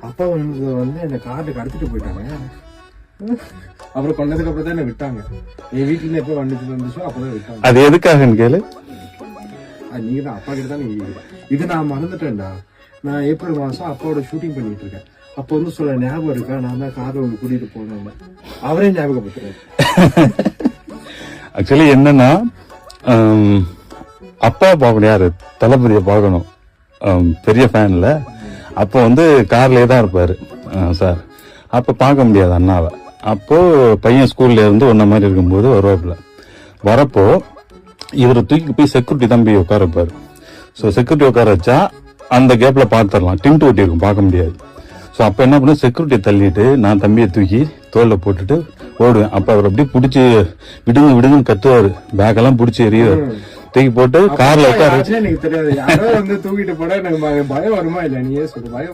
அப்பா வந்து என்ன கார்டு கடத்திட்டு போயிட்டாங்க. அப்புறம் கொண்டதுக்கு அப்புறம் தான் என்ன விட்டாங்க. என் வீட்டுல எப்ப வந்துச்சோ அப்பதான் விட்டாங்க. அது எதுக்காகன்னு கேளு. நீங்க தான் அப்பா கிட்ட தான் நீங்க இது நான் மறந்துட்டேன்டா. நான் ஏப்ரல் மாசம் அப்பாவோட ஷூட்டிங் பண்ணிட்டு இருக்கேன். அப்ப வந்து சொல்ல ஞாபகம் இருக்கா, நான் தான் கார்ல ஒன்று கூட்டிட்டு போனேன். அவரே ஞாபகப்படுத்துறாரு. ஆக்சுவலி என்னன்னா, அப்பா பார்க்கணும், யாரு தளபதியை பார்க்கணும், பெரிய ஃபேன்ல. அப்போ வந்து கார்லயே தான் இருப்பாரு சார். அப்ப பார்க்க முடியாது அண்ணாவை. அப்போ பையன் ஸ்கூல்ல இருந்து ஒன்ன மாதிரி இருக்கும்போது வருவாப்புல. வரப்போ இவரை தூக்கி போய் செக்யூரிட்டி தம்பி உட்கார வைப்பாரு. ஸோ செக்யூரிட்டி உட்கார வச்சா அந்த கேப்ல பார்த்துடலாம், டின்ட் ஒட்டி இருக்கும், பார்க்க முடியாது. ஸோ அப்ப என்ன பண்ண, செக்யூரிட்டியை தள்ளிட்டு நான் தம்பியை தூக்கி தோல்ல போட்டுட்டு ஓடுவேன். அப்ப அவர் அப்படியே பிடிச்சி விடுங்க விடுங்கன்னு கத்துவாரு, பேக்கெல்லாம் பிடிச்சி எறிவாரு. தூக்கி போட்டு கார்ல உட்கார வச்சு. எனக்கு தெரியாது, யாரோ வந்து தூக்கிட்டு போட எனக்கு பயம் வருமா இல்ல, நீயே சொல்லு. பயம்